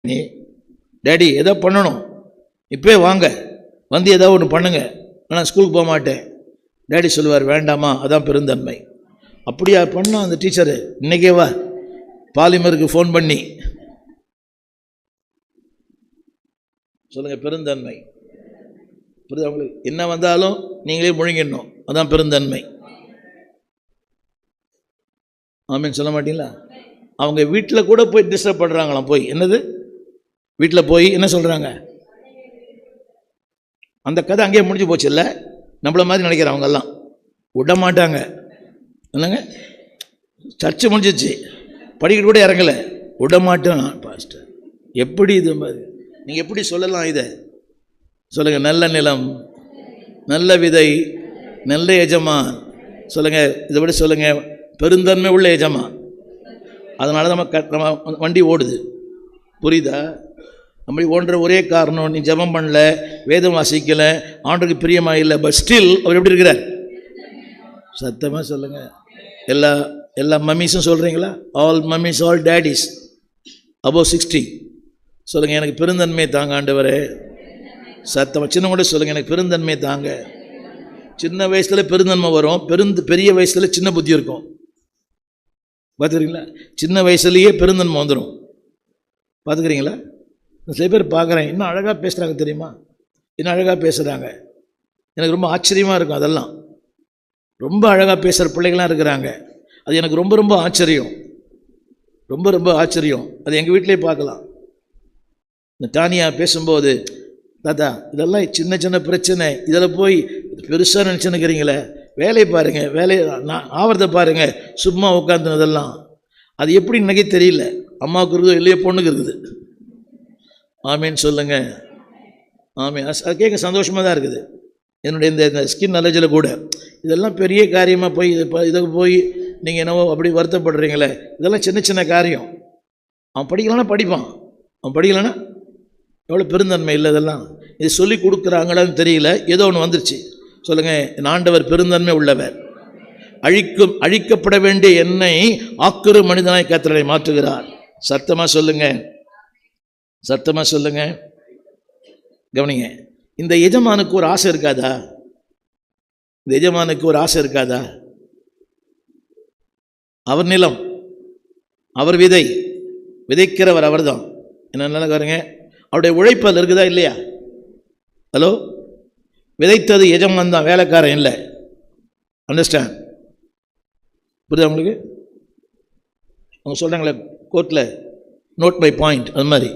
நீ டேடி ஏதோ பண்ணணும், இப்போயே வாங்க வந்து ஏதோ ஒன்று பண்ணுங்க, நான் ஸ்கூலுக்கு போக மாட்டேன். டேடி சொல்லுவார் வேண்டாமா, அதான் பெருந்தன்மை. அப்படியா பண்ணால் அந்த டீச்சரு இன்றைக்கே வா பாலிமருக்கு ஃபோன் பண்ணி சொல்லுங்கள் பெருந்தன்மை. புரியுது அவங்களுக்கு? என்ன வந்தாலும் நீங்களே முழுங்கிடணும், அதான் பெருந்தன்மை. ஆமீன் சொல்ல மாட்டீங்களா? அவங்க வீட்டில் கூட போய் டிஸ்டர்ப் பண்ணுறாங்களாம். போய் என்னது வீட்டில் போய் என்ன சொல்கிறாங்க, அந்த கதை அங்கேயே முடிஞ்சு போச்சு. இல்லை நம்மள மாதிரி நினைக்கிறேன் அவங்கெல்லாம் விட மாட்டாங்க. இல்லைங்க சர்ச்சு முடிஞ்சிச்சு, படிக்கிட்டு கூட இறங்கலை, விட மாட்டேன் பாஸ்டர். எப்படி இது மாதிரி நீங்கள் எப்படி சொல்லலாம் இதை சொல்லுங்கள்? நல்ல நிலம், நல்ல விதை, நல்ல எஜமான். சொல்லுங்கள் இதை விட சொல்லுங்கள் பெருந்தன்மை உள்ள எஜமான். அதனால நம்ம வண்டி ஓடுது. புரியுதா? நம்ம ஓடுற ஒரே காரணம் நீ ஜெபம் பண்ணல, வேதம் வாசிக்கலை, ஆண்டுக்கு பிரியமாக இல்லை, பட் ஸ்டில் அவர் எப்படி இருக்கிறார்? சத்தமாக சொல்லுங்கள். எல்லா மம்மிஸும் சொல்கிறீங்களா? All mummy's, all daddy's above 60 சொல்லுங்கள் எனக்கு பெருந்தன்மை தாங்க ஆண்டவரே. சத்தமாக சின்ன கூட சொல்லுங்கள் எனக்கு பெருந்தன்மை தாங்க. சின்ன வயசில் பெருந்தன்மை வரும், பெரிய வயசில் சின்ன புத்தி இருக்கும். பார்த்துக்கிறீங்களா? சின்ன வயசுலேயே பெருந்தன்மை வந்துடும். பார்த்துக்கிறீங்களா? சில பேர் பார்க்குறேன் இன்னும் அழகாக பேசுகிறாங்க தெரியுமா, இன்னும் அழகாக பேசுகிறாங்க. எனக்கு ரொம்ப ஆச்சரியமாக இருக்கும். அதெல்லாம் ரொம்ப அழகாக பேசுகிற பிள்ளைகளாம் இருக்கிறாங்க. அது எனக்கு ரொம்ப ரொம்ப ஆச்சரியம், ரொம்ப ரொம்ப ஆச்சரியம். அது எங்கள் வீட்டிலே பார்க்கலாம். இந்த டானியா பேசும்போது, தாத்தா இதெல்லாம் சின்ன சின்ன பிரச்சனை, இதில் போய் பெருசாக நினச்சுன்னுக்கிறீங்களே, வேலையை பாருங்கள், வேலையை ஆவறதை பாருங்கள், சும்மா உட்காந்துனதெல்லாம் அது எப்படி நினைக்க தெரியல. அம்மாவுக்கு இருக்குதோ இல்லையோ பொண்ணுக்கு இருக்குது. ஆமீன் சொல்லுங்கள். ஆமீன். அது கேட்க சந்தோஷமாக தான் இருக்குது. என்னுடைய இந்த ஸ்கின் அலர்ஜியில் கூட இதெல்லாம் பெரிய காரியமாக போய் இதுக்கு போய் நீங்கள் என்னவோ அப்படி வருத்தப்படுறீங்களே, இதெல்லாம் சின்ன சின்ன காரியம். அவன் படிக்கலான்னா படிப்பான், அவன் படிக்கலைன்னா எவ்வளோ பெருந்தன்மை இல்லை. இதெல்லாம் இது சொல்லி கொடுக்குறாங்களான்னு தெரியல, ஏதோ ஒன்று வந்துருச்சு. சொல்லுங்கள் என் ஆண்டவர் பெருந்தன்மை உள்ளவர். அழிக்கப்பட வேண்டிய என்னை ஆக்குறு மனிதனாய் கர்த்தரை மாற்றுகிறார். சத்தமாக சொல்லுங்கள், சத்தமாக சொல்லுங்கள். கவனிங்க, இந்த எஜமானுக்கு ஒரு ஆசை இருக்காதா? இந்த எஜமானுக்கு ஒரு ஆசை இருக்காதா? அவர் நிலம், அவர் விதை, விதைக்கிறவர் அவர் தான். என்ன பாருங்க, அவருடைய உழைப்பல் இருக்குதா இல்லையா? ஹலோ, விதைத்தது எஜமான் தான், வேலைக்காரன் இல்லை. அண்டர்ஸ்டாண்ட்? புரியுதா உங்களுக்கு? அவங்க சொல்கிறாங்களே கோர்ட்டில் நோட் மை பாயிண்ட், அது மாதிரி